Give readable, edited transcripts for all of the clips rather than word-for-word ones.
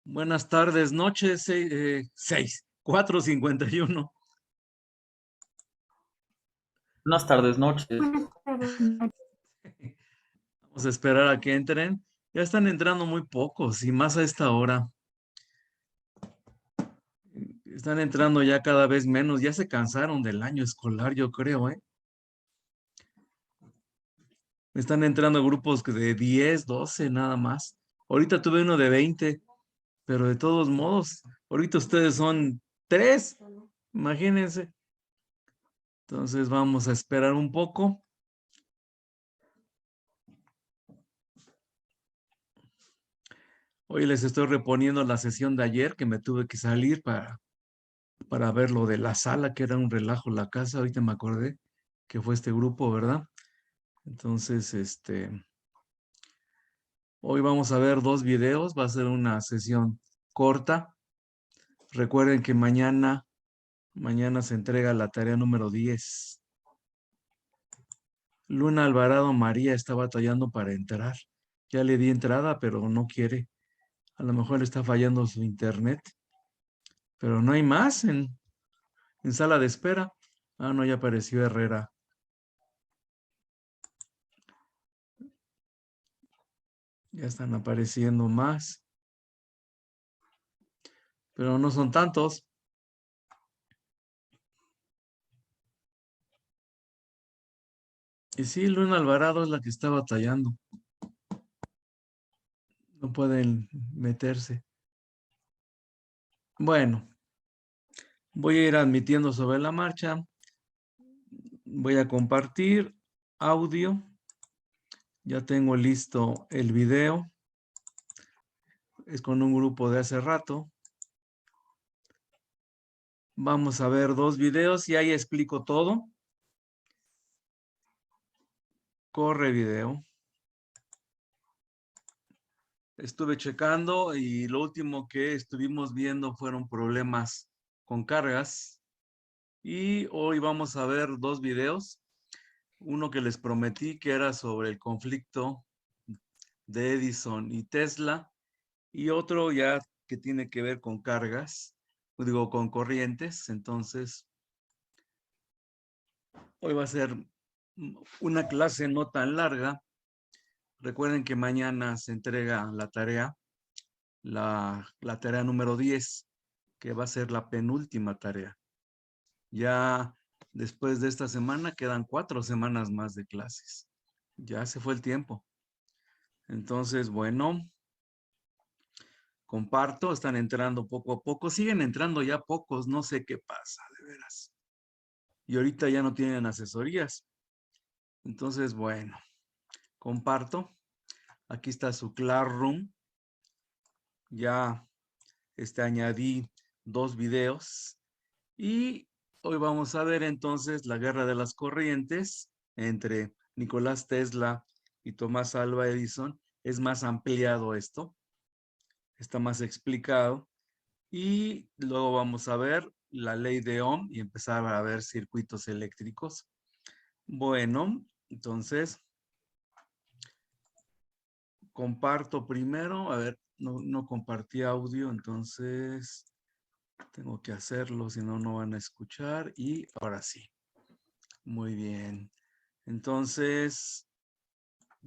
Buenas tardes, noches, 4:51. Buenas tardes, noches. Buenas tardes. Vamos a esperar a que entren. Ya están entrando muy pocos y más a esta hora. Están entrando ya cada vez menos. Ya se cansaron del año escolar, yo creo, ¿eh? Están entrando grupos de 10, 12 nada más. Ahorita tuve uno de 20, pero de todos modos, ahorita ustedes son 3, imagínense. Entonces vamos a esperar un poco. Hoy les estoy reponiendo la sesión de ayer que me tuve que salir para ver lo de la sala, que era un relajo la casa. Ahorita me acordé que fue este grupo, ¿verdad? Entonces, hoy vamos a ver 2 videos. Va a ser una sesión corta. Recuerden que mañana se entrega la tarea número 10. Luna Alvarado María está batallando para entrar. Ya le di entrada, pero no quiere. A lo mejor le está fallando su internet. Pero no hay más en sala de espera. Ah, no, ya apareció Herrera. Ya están apareciendo más. Pero no son tantos. Y sí, Luna Alvarado es la que está batallando. No pueden meterse. Bueno, voy a ir admitiendo sobre la marcha. Voy a compartir audio. Ya tengo listo el video. Es con un grupo de hace rato. Vamos a ver 2 videos y ahí explico todo. Corre video. Estuve checando y lo último que estuvimos viendo fueron problemas con cargas. Y hoy vamos a ver 2 videos. Uno que les prometí que era sobre el conflicto de Edison y Tesla. Y otro ya que tiene que ver con cargas, digo, con corrientes. Entonces, hoy va a ser una clase no tan larga. Recuerden que mañana se entrega la tarea, la tarea número 10, que va a ser la penúltima tarea. Ya después de esta semana quedan 4 semanas más de clases. Ya se fue el tiempo. Entonces, bueno, comparto, están entrando poco a poco. Siguen entrando ya pocos, no sé qué pasa, de veras. Y ahorita ya no tienen asesorías. Entonces, bueno, comparto. Aquí está su Classroom. Ya añadí 2 videos. Y hoy vamos a ver entonces la guerra de las corrientes entre Nicolás Tesla y Tomás Alva Edison. Es más ampliado esto. Está más explicado. Y luego vamos a ver la ley de Ohm y empezar a ver circuitos eléctricos. Bueno, entonces comparto primero. A ver, no compartí audio, entonces tengo que hacerlo, si no, no van a escuchar. Y ahora sí. Muy bien. Entonces,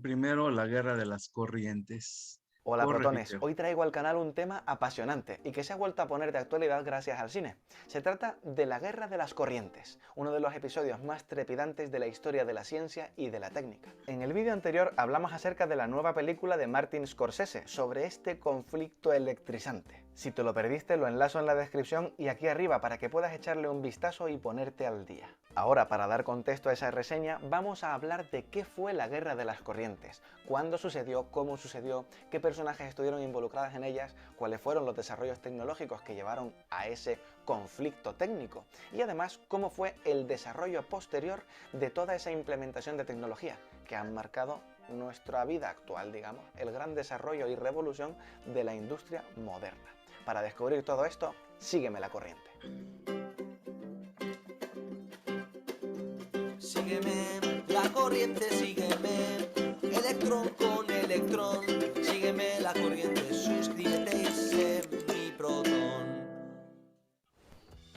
primero la guerra de las corrientes. Hola Corre protones, video. hoy traigo al canal un tema apasionante y que se ha vuelto a poner de actualidad gracias al cine. Se trata de la guerra de las corrientes, uno de los episodios más trepidantes de la historia de la ciencia y de la técnica. En el vídeo anterior hablamos acerca de la nueva película de Martin Scorsese sobre este conflicto electrizante. Si te lo perdiste, lo enlazo en la descripción y aquí arriba para que puedas echarle un vistazo y ponerte al día. Ahora, para dar contexto a esa reseña, vamos a hablar de qué fue la guerra de las corrientes, cuándo sucedió, cómo sucedió, qué personajes estuvieron involucrados en ellas, cuáles fueron los desarrollos tecnológicos que llevaron a ese conflicto técnico y además cómo fue el desarrollo posterior de toda esa implementación de tecnología que han marcado nuestra vida actual, digamos, el gran desarrollo y revolución de la industria moderna. Para descubrir todo esto, sígueme la corriente. Sígueme, la corriente, sígueme, electrón con electrón, sígueme la corriente, suscríbete y sé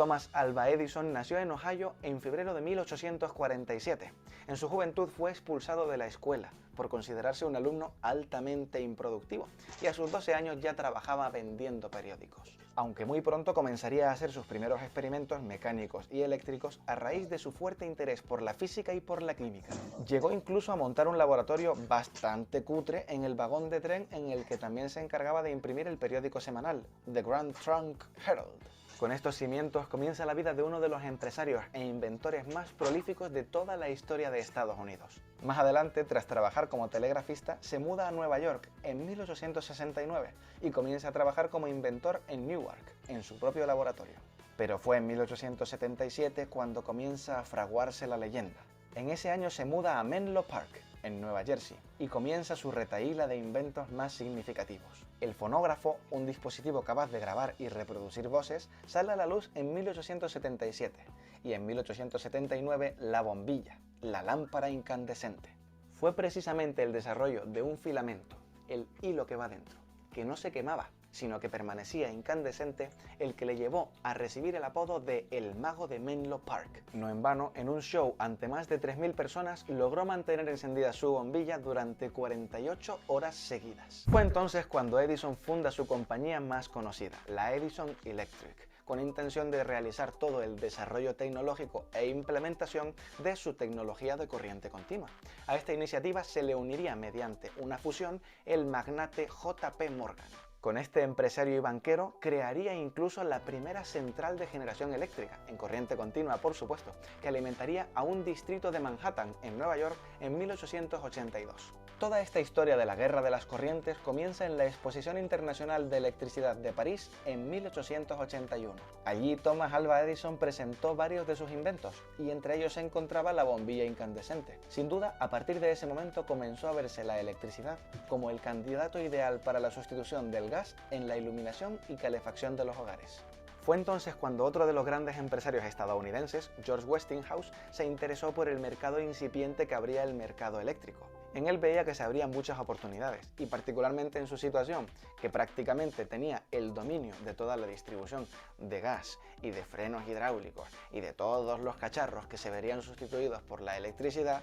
Thomas Alva Edison nació en Ohio en febrero de 1847. En su juventud fue expulsado de la escuela por considerarse un alumno altamente improductivo y a sus 12 años ya trabajaba vendiendo periódicos. Aunque muy pronto comenzaría a hacer sus primeros experimentos mecánicos y eléctricos a raíz de su fuerte interés por la física y por la química. Llegó incluso a montar un laboratorio bastante cutre en el vagón de tren en el que también se encargaba de imprimir el periódico semanal, The Grand Trunk Herald. Con estos cimientos comienza la vida de uno de los empresarios e inventores más prolíficos de toda la historia de Estados Unidos. Más adelante, tras trabajar como telegrafista, se muda a Nueva York en 1869 y comienza a trabajar como inventor en Newark, en su propio laboratorio. Pero fue en 1877 cuando comienza a fraguarse la leyenda. En ese año se muda a Menlo Park, en Nueva Jersey, y comienza su retahíla de inventos más significativos. El fonógrafo, un dispositivo capaz de grabar y reproducir voces, sale a la luz en 1877 y en 1879 la bombilla, la lámpara incandescente. Fue precisamente el desarrollo de un filamento, el hilo que va dentro, que no se quemaba, sino que permanecía incandescente, el que le llevó a recibir el apodo de El Mago de Menlo Park. No en vano, en un show ante más de 3.000 personas, logró mantener encendida su bombilla durante 48 horas seguidas. Fue entonces cuando Edison funda su compañía más conocida, la Edison Electric, con intención de realizar todo el desarrollo tecnológico e implementación de su tecnología de corriente continua. A esta iniciativa se le uniría mediante una fusión el magnate J.P. Morgan. Con este empresario y banquero crearía incluso la primera central de generación eléctrica, en corriente continua por supuesto, que alimentaría a un distrito de Manhattan, en Nueva York, en 1882. Toda esta historia de la Guerra de las Corrientes comienza en la Exposición Internacional de Electricidad de París en 1881. Allí Thomas Alva Edison presentó varios de sus inventos, y entre ellos se encontraba la bombilla incandescente. Sin duda, a partir de ese momento comenzó a verse la electricidad como el candidato ideal para la sustitución del gas en la iluminación y calefacción de los hogares. Fue entonces cuando otro de los grandes empresarios estadounidenses, George Westinghouse, se interesó por el mercado incipiente que abría el mercado eléctrico. En él veía que se abrían muchas oportunidades, y particularmente en su situación, que prácticamente tenía el dominio de toda la distribución de gas y de frenos hidráulicos y de todos los cacharros que se verían sustituidos por la electricidad,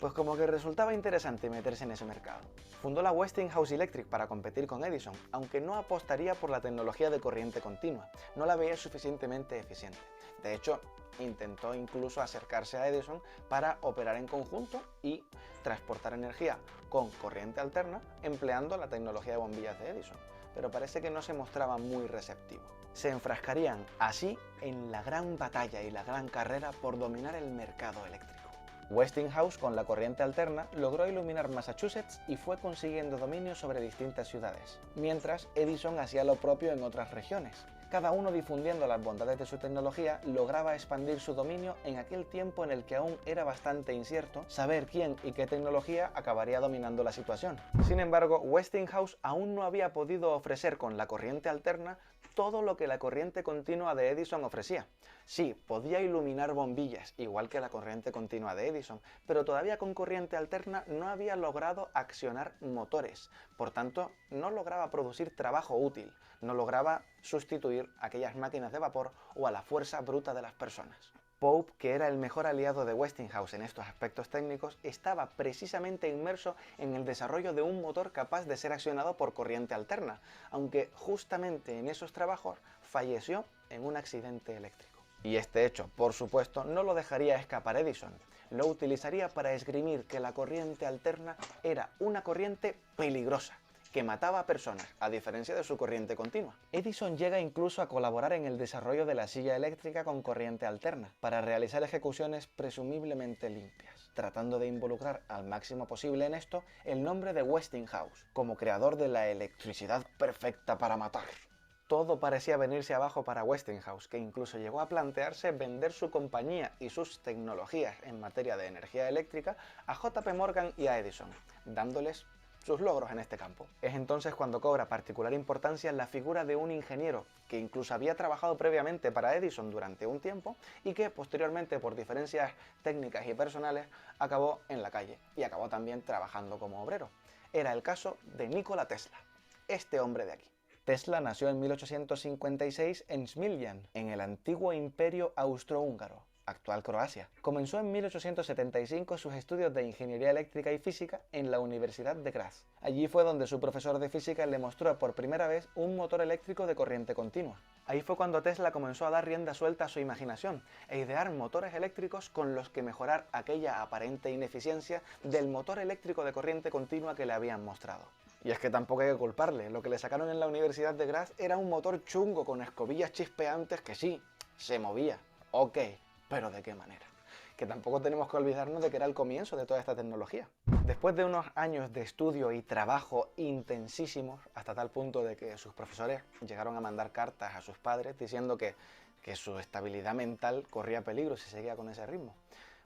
pues como que resultaba interesante meterse en ese mercado. Fundó la Westinghouse Electric para competir con Edison, aunque no apostaría por la tecnología de corriente continua, no la veía suficientemente eficiente. De hecho, intentó incluso acercarse a Edison para operar en conjunto y transportar energía con corriente alterna empleando la tecnología de bombillas de Edison, pero parece que no se mostraba muy receptivo. Se enfrascarían así en la gran batalla y la gran carrera por dominar el mercado eléctrico. Westinghouse, con la corriente alterna, logró iluminar Massachusetts y fue consiguiendo dominio sobre distintas ciudades, mientras Edison hacía lo propio en otras regiones. Cada uno, difundiendo las bondades de su tecnología, lograba expandir su dominio en aquel tiempo en el que aún era bastante incierto saber quién y qué tecnología acabaría dominando la situación. Sin embargo, Westinghouse aún no había podido ofrecer con la corriente alterna todo lo que la corriente continua de Edison ofrecía. Sí, podía iluminar bombillas, igual que la corriente continua de Edison, pero todavía con corriente alterna no había logrado accionar motores. Por tanto, no lograba producir trabajo útil, no lograba sustituir a aquellas máquinas de vapor o a la fuerza bruta de las personas. Pope, que era el mejor aliado de Westinghouse en estos aspectos técnicos, estaba precisamente inmerso en el desarrollo de un motor capaz de ser accionado por corriente alterna, aunque justamente en esos trabajos falleció en un accidente eléctrico. Y este hecho, por supuesto, no lo dejaría escapar Edison. Lo utilizaría para esgrimir que la corriente alterna era una corriente peligrosa, que mataba a personas, a diferencia de su corriente continua. Edison llega incluso a colaborar en el desarrollo de la silla eléctrica con corriente alterna, para realizar ejecuciones presumiblemente limpias, tratando de involucrar al máximo posible en esto el nombre de Westinghouse, como creador de la electricidad perfecta para matar. Todo parecía venirse abajo para Westinghouse, que incluso llegó a plantearse vender su compañía y sus tecnologías en materia de energía eléctrica a J.P. Morgan y a Edison, dándoles sus logros en este campo. Es entonces cuando cobra particular importancia la figura de un ingeniero que incluso había trabajado previamente para Edison durante un tiempo y que posteriormente, por diferencias técnicas y personales, acabó en la calle y acabó también trabajando como obrero. Era el caso de Nikola Tesla, este hombre de aquí. Tesla nació en 1856 en Smiljan, en el antiguo Imperio Austrohúngaro, actual Croacia. Comenzó en 1875 sus estudios de ingeniería eléctrica y física en la Universidad de Graz. Allí fue donde su profesor de física le mostró por primera vez un motor eléctrico de corriente continua. Ahí fue cuando Tesla comenzó a dar rienda suelta a su imaginación e idear motores eléctricos con los que mejorar aquella aparente ineficiencia del motor eléctrico de corriente continua que le habían mostrado. Y es que tampoco hay que culparle, lo que le sacaron en la Universidad de Graz era un motor chungo con escobillas chispeantes que sí, se movía, ok, pero ¿de qué manera? Que tampoco tenemos que olvidarnos de que era el comienzo de toda esta tecnología. Después de unos años de estudio y trabajo intensísimos, hasta tal punto de que sus profesores llegaron a mandar cartas a sus padres diciendo que su estabilidad mental corría peligro si seguía con ese ritmo.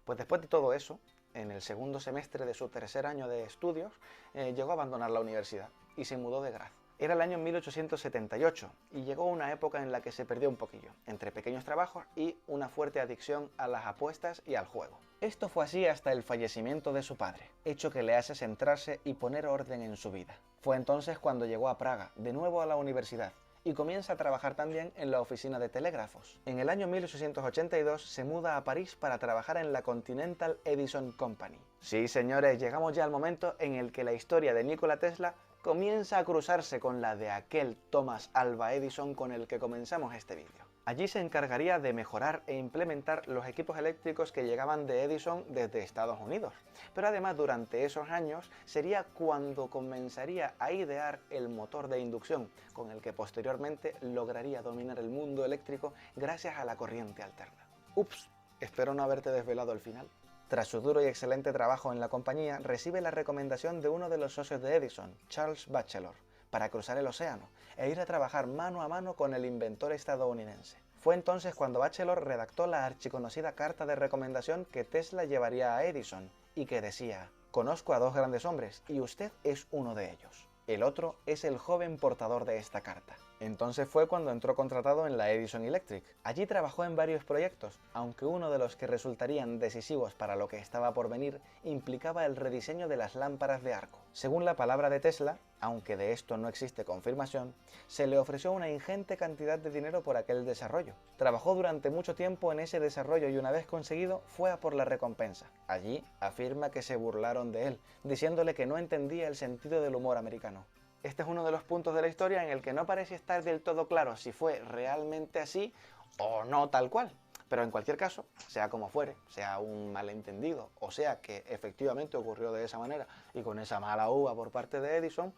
Pues después de todo eso, en el segundo semestre de su tercer año de estudios, llegó a abandonar la universidad y se mudó de Graz. Era el año 1878 y llegó una época en la que se perdió un poquillo, entre pequeños trabajos y una fuerte adicción a las apuestas y al juego. Esto fue así hasta el fallecimiento de su padre, hecho que le hace centrarse y poner orden en su vida. Fue entonces cuando llegó a Praga, de nuevo a la universidad, y comienza a trabajar también en la oficina de telégrafos. En el año 1882 se muda a París para trabajar en la Continental Edison Company. Sí, señores, llegamos ya al momento en el que la historia de Nikola Tesla comienza a cruzarse con la de aquel Thomas Alva Edison con el que comenzamos este vídeo. Allí se encargaría de mejorar e implementar los equipos eléctricos que llegaban de Edison desde Estados Unidos. Pero además durante esos años sería cuando comenzaría a idear el motor de inducción, con el que posteriormente lograría dominar el mundo eléctrico gracias a la corriente alterna. Ups, espero no haberte desvelado el final. Tras su duro y excelente trabajo en la compañía, recibe la recomendación de uno de los socios de Edison, Charles Batchelor, para cruzar el océano e ir a trabajar mano a mano con el inventor estadounidense. Fue entonces cuando Batchelor redactó la archiconocida carta de recomendación que Tesla llevaría a Edison y que decía: «Conozco a dos grandes hombres y usted es uno de ellos. El otro es el joven portador de esta carta». Entonces fue cuando entró contratado en la Edison Electric. Allí trabajó en varios proyectos, aunque uno de los que resultarían decisivos para lo que estaba por venir implicaba el rediseño de las lámparas de arco. Según la palabra de Tesla, aunque de esto no existe confirmación, se le ofreció una ingente cantidad de dinero por aquel desarrollo. Trabajó durante mucho tiempo en ese desarrollo y una vez conseguido fue a por la recompensa. Allí afirma que se burlaron de él, diciéndole que no entendía el sentido del humor americano. Este es uno de los puntos de la historia en el que no parece estar del todo claro si fue realmente así o no tal cual. Pero en cualquier caso, sea como fuere, sea un malentendido o sea que efectivamente ocurrió de esa manera y con esa mala uva por parte de Edison,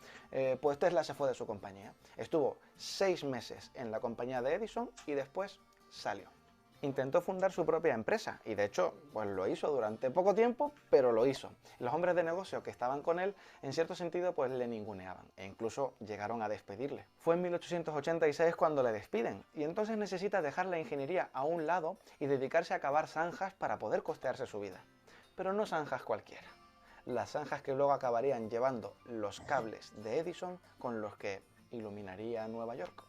pues Tesla se fue de su compañía. Estuvo 6 meses en la compañía de Edison y después salió. Intentó fundar su propia empresa y de hecho pues lo hizo durante poco tiempo, pero lo hizo. Los hombres de negocio que estaban con él en cierto sentido pues le ninguneaban e incluso llegaron a despedirle. Fue en 1886 cuando le despiden y entonces necesita dejar la ingeniería a un lado y dedicarse a cavar zanjas para poder costearse su vida. Pero no zanjas cualquiera. Las zanjas que luego acabarían llevando los cables de Edison con los que iluminaría Nueva York.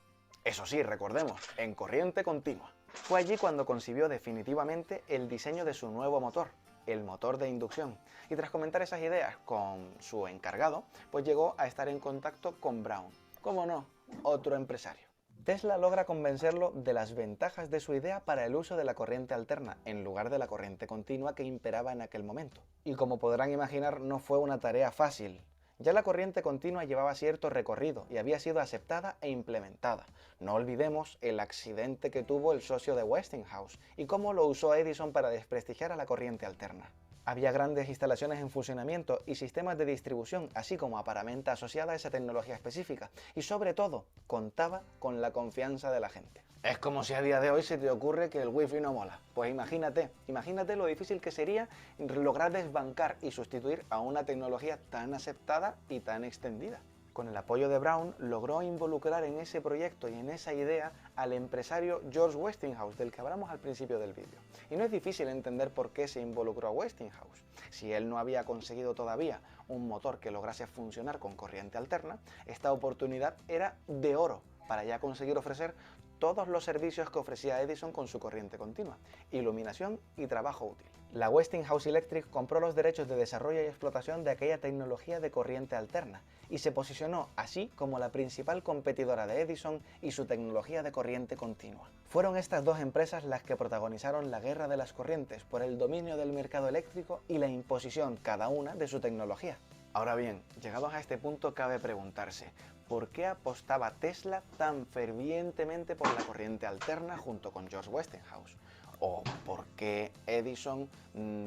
Eso sí, recordemos, en corriente continua. Fue allí cuando concibió definitivamente el diseño de su nuevo motor, el motor de inducción, y tras comentar esas ideas con su encargado, pues llegó a estar en contacto con Brown. ¿Cómo no? Otro empresario. Tesla logra convencerlo de las ventajas de su idea para el uso de la corriente alterna, en lugar de la corriente continua que imperaba en aquel momento. Y como podrán imaginar, no fue una tarea fácil. Ya la corriente continua llevaba cierto recorrido y había sido aceptada e implementada. No olvidemos el accidente que tuvo el socio de Westinghouse y cómo lo usó Edison para desprestigiar a la corriente alterna. Había grandes instalaciones en funcionamiento y sistemas de distribución, así como aparamenta asociada a esa tecnología específica, y sobre todo, contaba con la confianza de la gente. Es como si a día de hoy se te ocurre que el wifi no mola. Pues imagínate lo difícil que sería lograr desbancar y sustituir a una tecnología tan aceptada y tan extendida. Con el apoyo de Brown, logró involucrar en ese proyecto y en esa idea al empresario George Westinghouse, del que hablamos al principio del vídeo. Y no es difícil entender por qué se involucró a Westinghouse. Si él no había conseguido todavía un motor que lograse funcionar con corriente alterna, esta oportunidad era de oro para ya conseguir ofrecer todos los servicios que ofrecía Edison con su corriente continua: iluminación y trabajo útil. La Westinghouse Electric compró los derechos de desarrollo y explotación de aquella tecnología de corriente alterna y se posicionó así como la principal competidora de Edison y su tecnología de corriente continua. Fueron estas dos empresas las que protagonizaron la guerra de las corrientes por el dominio del mercado eléctrico y la imposición cada una de su tecnología. Ahora bien, llegados a este punto cabe preguntarse, ¿por qué apostaba Tesla tan fervientemente por la corriente alterna junto con George Westinghouse? ¿O por qué Edison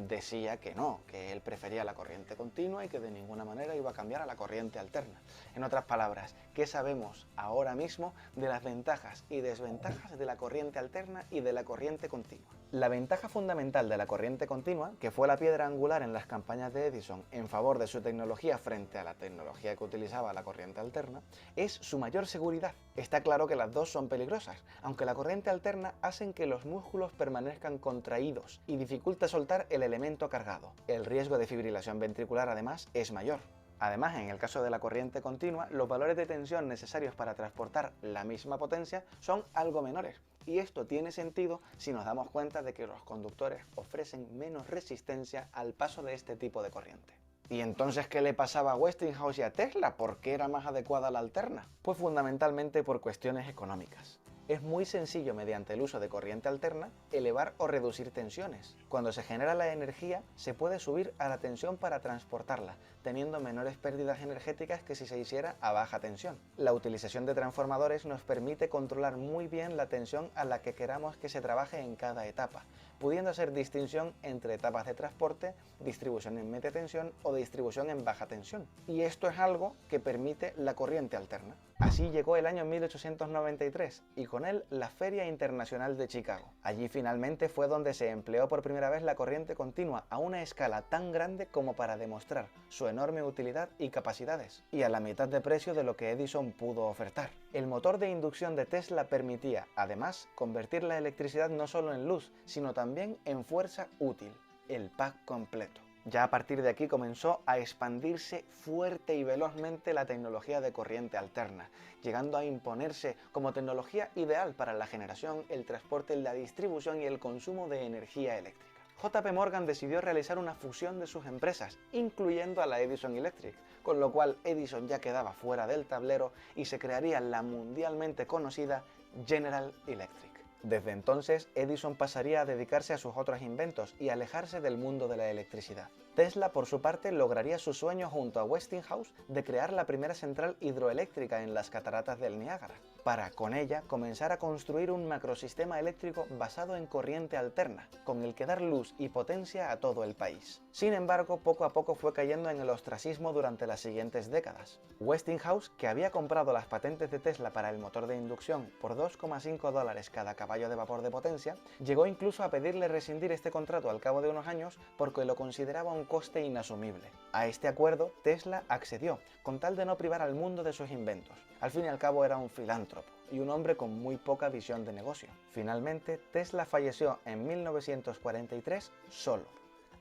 decía que no, que él prefería la corriente continua y que de ninguna manera iba a cambiar a la corriente alterna? En otras palabras, ¿qué sabemos ahora mismo de las ventajas y desventajas de la corriente alterna y de la corriente continua? La ventaja fundamental de la corriente continua, que fue la piedra angular en las campañas de Edison en favor de su tecnología frente a la tecnología que utilizaba la corriente alterna, es su mayor seguridad. Está claro que las dos son peligrosas, aunque la corriente alterna hace que los músculos permanezcan contraídos y dificulta soltar el elemento cargado. El riesgo de fibrilación ventricular además es mayor. Además, en el caso de la corriente continua, los valores de tensión necesarios para transportar la misma potencia son algo menores. Y esto tiene sentido si nos damos cuenta de que los conductores ofrecen menos resistencia al paso de este tipo de corriente. ¿Y entonces qué le pasaba a Westinghouse y a Tesla? ¿Por qué era más adecuada la alterna? Pues fundamentalmente por cuestiones económicas. Es muy sencillo, mediante el uso de corriente alterna, elevar o reducir tensiones. Cuando se genera la energía, se puede subir a la tensión para transportarla, teniendo menores pérdidas energéticas que si se hiciera a baja tensión. La utilización de transformadores nos permite controlar muy bien la tensión a la que queramos que se trabaje en cada etapa, pudiendo hacer distinción entre etapas de transporte, distribución en media tensión o distribución en baja tensión. Y esto es algo que permite la corriente alterna. Así llegó el año 1893 y con él la Feria Internacional de Chicago. Allí finalmente fue donde se empleó por primera vez la corriente continua a una escala tan grande como para demostrar su enorme utilidad y capacidades, y a la mitad de precio de lo que Edison pudo ofertar. El motor de inducción de Tesla permitía, además, convertir la electricidad no solo en luz, sino también en fuerza útil, el pack completo. Ya a partir de aquí comenzó a expandirse fuerte y velozmente la tecnología de corriente alterna, llegando a imponerse como tecnología ideal para la generación, el transporte, la distribución y el consumo de energía eléctrica. JP Morgan decidió realizar una fusión de sus empresas, incluyendo a la Edison Electric, con lo cual Edison ya quedaba fuera del tablero y se crearía la mundialmente conocida General Electric. Desde entonces, Edison pasaría a dedicarse a sus otros inventos y alejarse del mundo de la electricidad. Tesla, por su parte, lograría su sueño junto a Westinghouse de crear la primera central hidroeléctrica en las cataratas del Niágara, para, con ella, comenzar a construir un macrosistema eléctrico basado en corriente alterna, con el que dar luz y potencia a todo el país. Sin embargo, poco a poco fue cayendo en el ostracismo durante las siguientes décadas. Westinghouse, que había comprado las patentes de Tesla para el motor de inducción por $2,5 cada caballo de vapor de potencia, llegó incluso a pedirle rescindir este contrato al cabo de unos años porque lo consideraba un coste inasumible. A este acuerdo, Tesla accedió, con tal de no privar al mundo de sus inventos. Al fin y al cabo era un filántropo y un hombre con muy poca visión de negocio. Finalmente, Tesla falleció en 1943 solo,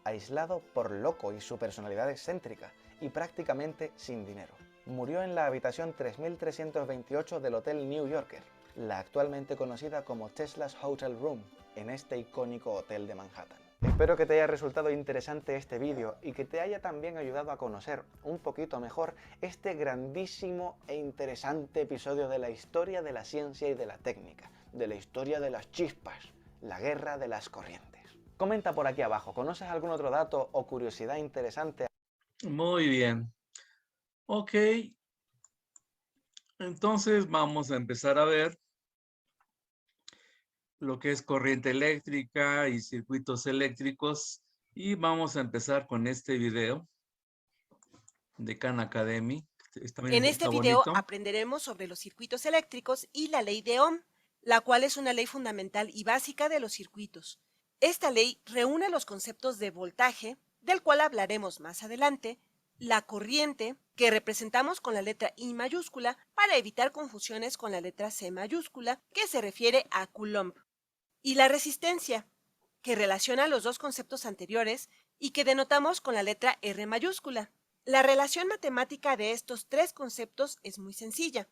aislado por loco y su personalidad excéntrica, y prácticamente sin dinero. Murió en la habitación 3328 del Hotel New Yorker, la actualmente conocida como Tesla's Hotel Room, en este icónico hotel de Manhattan. Espero que te haya resultado interesante este vídeo y que te haya también ayudado a conocer un poquito mejor este grandísimo e interesante episodio de la historia de la ciencia y de la técnica, de la historia de las chispas, la guerra de las corrientes. Comenta por aquí abajo, ¿conoces algún otro dato o curiosidad interesante? Muy bien. Ok. Entonces vamos a empezar a ver lo que es corriente eléctrica y circuitos eléctricos. Y vamos a empezar con este video de Khan Academy. En este video bonito. aprenderemos sobre los circuitos eléctricos y la ley de Ohm, la cual es una ley fundamental y básica de los circuitos. Esta ley reúne los conceptos de voltaje, del cual hablaremos más adelante, la corriente, que representamos con la letra I mayúscula para evitar confusiones con la letra C mayúscula, que se refiere a Coulomb, y la resistencia, que relaciona los dos conceptos anteriores y que denotamos con la letra R mayúscula. La relación matemática de estos tres conceptos es muy sencilla.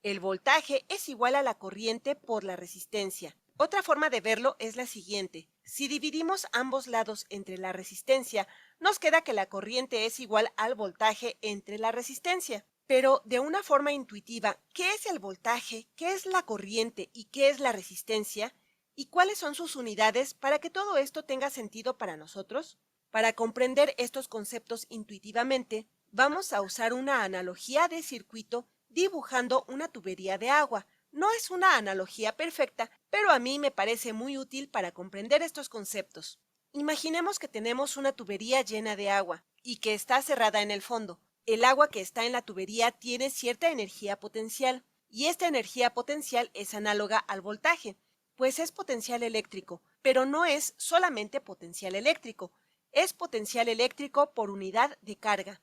El voltaje es igual a la corriente por la resistencia. Otra forma de verlo es la siguiente. Si dividimos ambos lados entre la resistencia, nos queda que la corriente es igual al voltaje entre la resistencia. Pero de una forma intuitiva, ¿qué es el voltaje? ¿Qué es la corriente? ¿Y qué es la resistencia? ¿Y cuáles son sus unidades para que todo esto tenga sentido para nosotros? Para comprender estos conceptos intuitivamente, vamos a usar una analogía de circuito dibujando una tubería de agua. No es una analogía perfecta, pero a mí me parece muy útil para comprender estos conceptos. Imaginemos que tenemos una tubería llena de agua y que está cerrada en el fondo. El agua que está en la tubería tiene cierta energía potencial, y esta energía potencial es análoga al voltaje, pues es potencial eléctrico, pero no es solamente potencial eléctrico, es potencial eléctrico por unidad de carga.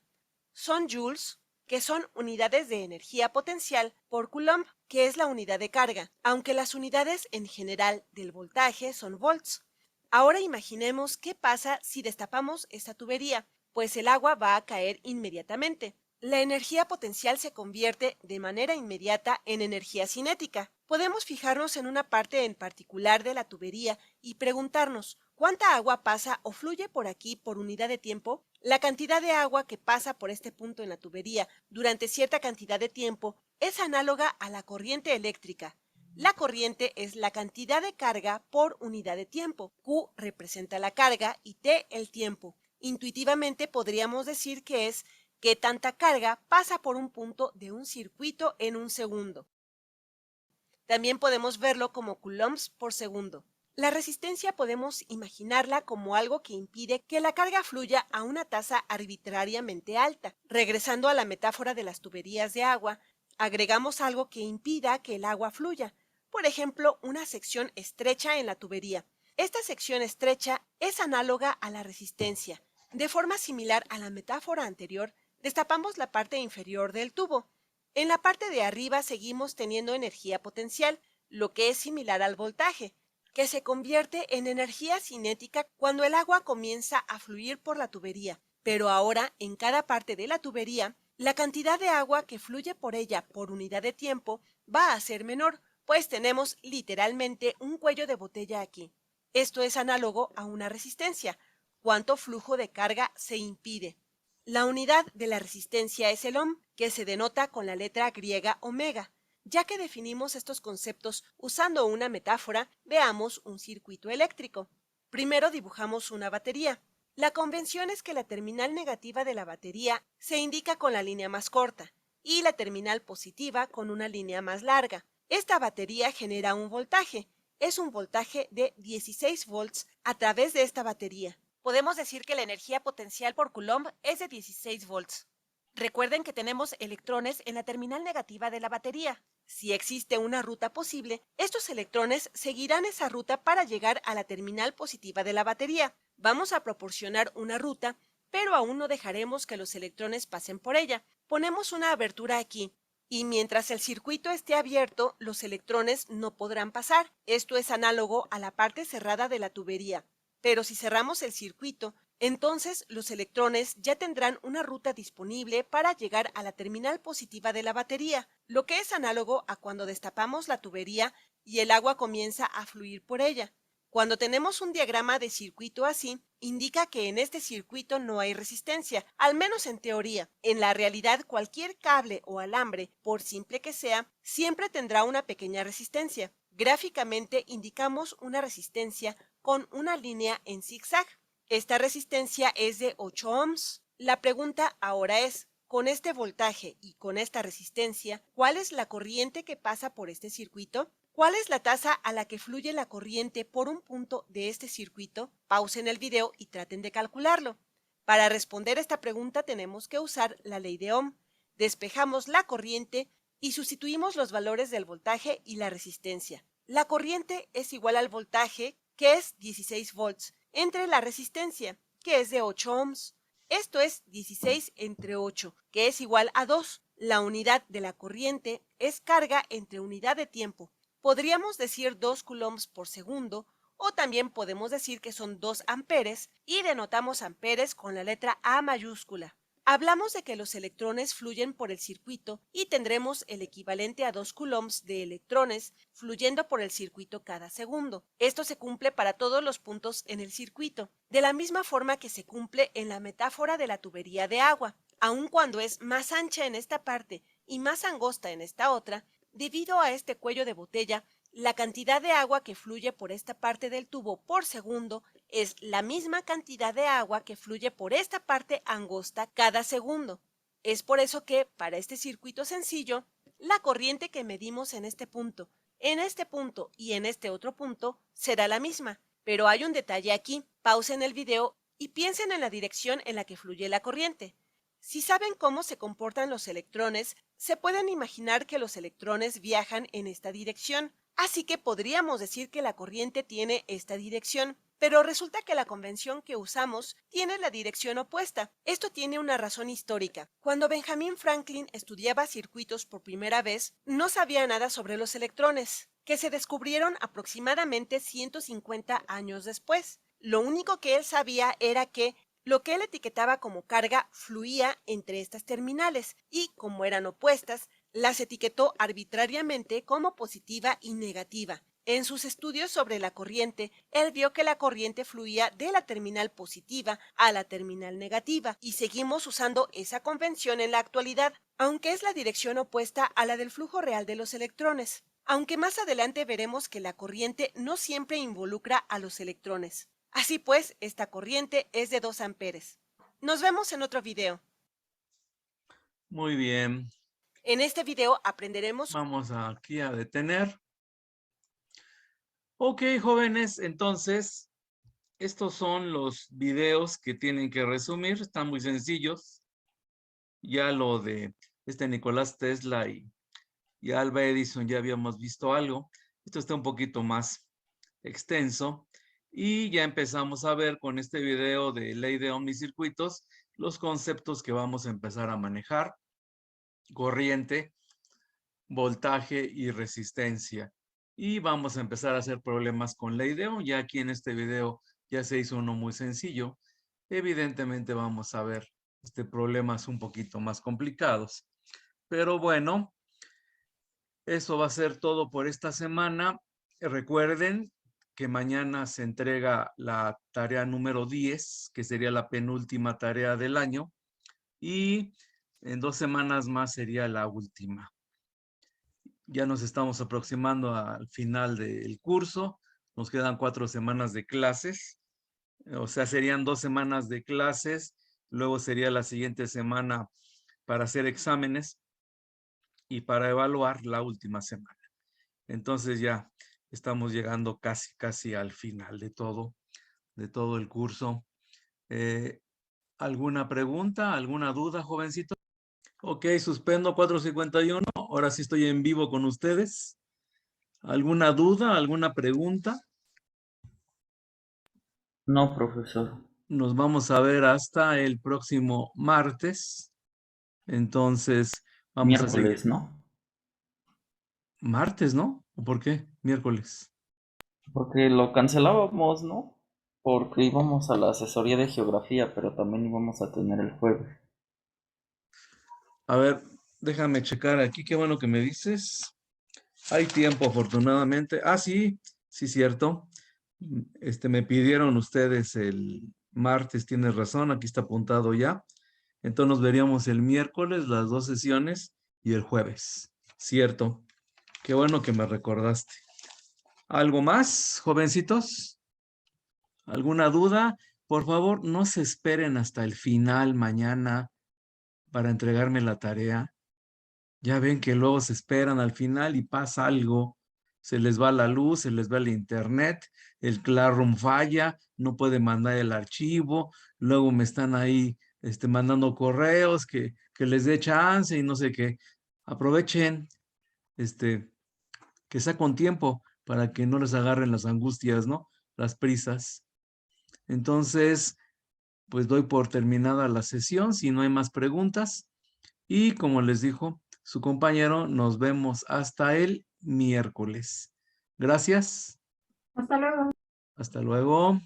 Son joules, que son unidades de energía potencial, por coulomb, que es la unidad de carga, aunque las unidades en general del voltaje son volts. Ahora imaginemos qué pasa si destapamos esta tubería, pues el agua va a caer inmediatamente. La energía potencial se convierte de manera inmediata en energía cinética. Podemos fijarnos en una parte en particular de la tubería y preguntarnos, ¿cuánta agua pasa o fluye por aquí por unidad de tiempo? La cantidad de agua que pasa por este punto en la tubería durante cierta cantidad de tiempo es análoga a la corriente eléctrica. La corriente es la cantidad de carga por unidad de tiempo. Q representa la carga y T el tiempo. Intuitivamente podríamos decir que es qué tanta carga pasa por un punto de un circuito en un segundo. También podemos verlo como coulombs por segundo. La resistencia podemos imaginarla como algo que impide que la carga fluya a una tasa arbitrariamente alta. Regresando a la metáfora de las tuberías de agua, agregamos algo que impida que el agua fluya. Por ejemplo, una sección estrecha en la tubería. Esta sección estrecha es análoga a la resistencia. De forma similar a la metáfora anterior, destapamos la parte inferior del tubo. En la parte de arriba seguimos teniendo energía potencial, lo que es similar al voltaje, que se convierte en energía cinética cuando el agua comienza a fluir por la tubería. Pero ahora, en cada parte de la tubería, la cantidad de agua que fluye por ella por unidad de tiempo va a ser menor, pues tenemos literalmente un cuello de botella aquí. Esto es análogo a una resistencia. ¿Cuánto flujo de carga se impide? La unidad de la resistencia es el ohm, que se denota con la letra griega omega. Ya que definimos estos conceptos usando una metáfora, veamos un circuito eléctrico. Primero dibujamos una batería. La convención es que la terminal negativa de la batería se indica con la línea más corta y la terminal positiva con una línea más larga. Esta batería genera un voltaje. Es un voltaje de 16 volts a través de esta batería. Podemos decir que la energía potencial por coulomb es de 16 volts. Recuerden que tenemos electrones en la terminal negativa de la batería. Si existe una ruta posible, estos electrones seguirán esa ruta para llegar a la terminal positiva de la batería. Vamos a proporcionar una ruta, pero aún no dejaremos que los electrones pasen por ella. Ponemos una abertura aquí, y mientras el circuito esté abierto, los electrones no podrán pasar. Esto es análogo a la parte cerrada de la tubería. Pero si cerramos el circuito, entonces los electrones ya tendrán una ruta disponible para llegar a la terminal positiva de la batería, lo que es análogo a cuando destapamos la tubería y el agua comienza a fluir por ella. Cuando tenemos un diagrama de circuito así, indica que en este circuito no hay resistencia, al menos en teoría. En la realidad, cualquier cable o alambre, por simple que sea, siempre tendrá una pequeña resistencia. Gráficamente indicamos una resistencia con una línea en zigzag. Esta resistencia es de 8 ohms. La pregunta ahora es, con este voltaje y con esta resistencia, ¿cuál es la corriente que pasa por este circuito? ¿Cuál es la tasa a la que fluye la corriente por un punto de este circuito? Pausen el video y traten de calcularlo. Para responder esta pregunta tenemos que usar la ley de Ohm. Despejamos la corriente y sustituimos los valores del voltaje y la resistencia. La corriente es igual al voltaje, que es 16 volts, entre la resistencia, que es de 8 ohms. Esto es 16 entre 8, que es igual a 2. La unidad de la corriente es carga entre unidad de tiempo. Podríamos decir 2 coulombs por segundo, o también podemos decir que son 2 amperes y denotamos amperes con la letra A mayúscula. Hablamos de que los electrones fluyen por el circuito y tendremos el equivalente a 2 coulombs de electrones fluyendo por el circuito cada segundo. Esto se cumple para todos los puntos en el circuito, de la misma forma que se cumple en la metáfora de la tubería de agua. Aun cuando es más ancha en esta parte y más angosta en esta otra, debido a este cuello de botella, la cantidad de agua que fluye por esta parte del tubo por segundo es la misma cantidad de agua que fluye por esta parte angosta cada segundo. Es por eso que, para este circuito sencillo, la corriente que medimos en este punto y en este otro punto será la misma. Pero hay un detalle aquí. Pausen el video y piensen en la dirección en la que fluye la corriente. Si saben cómo se comportan los electrones, se pueden imaginar que los electrones viajan en esta dirección. Así que podríamos decir que la corriente tiene esta dirección, pero resulta que la convención que usamos tiene la dirección opuesta. Esto tiene una razón histórica. Cuando Benjamin Franklin estudiaba circuitos por primera vez, no sabía nada sobre los electrones, que se descubrieron aproximadamente 150 años después. Lo único que él sabía era que lo que él etiquetaba como carga fluía entre estas terminales y, como eran opuestas, las etiquetó arbitrariamente como positiva y negativa. En sus estudios sobre la corriente, él vio que la corriente fluía de la terminal positiva a la terminal negativa y seguimos usando esa convención en la actualidad, aunque es la dirección opuesta a la del flujo real de los electrones. Aunque más adelante veremos que la corriente no siempre involucra a los electrones. Así pues, esta corriente es de 2 amperes. Nos vemos en otro video. Muy bien. En este video aprenderemos... Vamos aquí a detener. Ok, jóvenes, entonces, estos son los videos que tienen que resumir. Están muy sencillos. Ya lo de Nicolás Tesla y Alva Edison ya habíamos visto algo. Esto está un poquito más extenso. Y ya empezamos a ver con este video de ley de omnicircuitos los conceptos que vamos a empezar a manejar: corriente, voltaje y resistencia. Y vamos a empezar a hacer problemas con ley de Ohm. Ya aquí en este video ya se hizo uno muy sencillo. Evidentemente vamos a ver problemas un poquito más complicados. Pero bueno, eso va a ser todo por esta semana. Recuerden que mañana se entrega la tarea número 10, que sería la penúltima tarea del año. Y en 2 semanas más sería la última. Ya nos estamos aproximando al final del curso. Nos quedan 4 semanas de clases. O sea, serían 2 semanas de clases. Luego sería la siguiente semana para hacer exámenes y para evaluar la última semana. Entonces ya estamos llegando casi al final de todo el curso. ¿Alguna pregunta, alguna duda, jovencito? Ok, suspendo 4:51. Ahora sí estoy en vivo con ustedes. ¿Alguna duda, alguna pregunta? No, profesor. Nos vamos a ver hasta el próximo martes. Entonces, vamos a seguir. Miércoles, ¿no? Martes, ¿no? ¿O por qué? Miércoles. Porque lo cancelábamos, ¿no? Porque íbamos a la asesoría de geografía, pero también íbamos a tener el jueves. A ver, déjame checar aquí. Qué bueno que me dices. Hay tiempo, afortunadamente. Ah, sí, cierto. Me pidieron ustedes el martes, tienes razón, aquí está apuntado ya. Entonces nos veríamos el miércoles, las 2 sesiones, y el jueves. Cierto. Qué bueno que me recordaste. ¿Algo más, jovencitos? ¿Alguna duda? Por favor, no se esperen hasta el final mañana para entregarme la tarea. Ya ven que luego se esperan al final y pasa algo. Se les va la luz, se les va el internet, el Classroom falla, no puede mandar el archivo, luego me están ahí mandando correos que les dé chance y no sé qué. Aprovechen que sea con tiempo para que no les agarren las angustias, ¿no? Las prisas. Entonces, pues doy por terminada la sesión si no hay más preguntas. Y como les dijo su compañero, nos vemos hasta el miércoles. Gracias. Hasta luego. Hasta luego.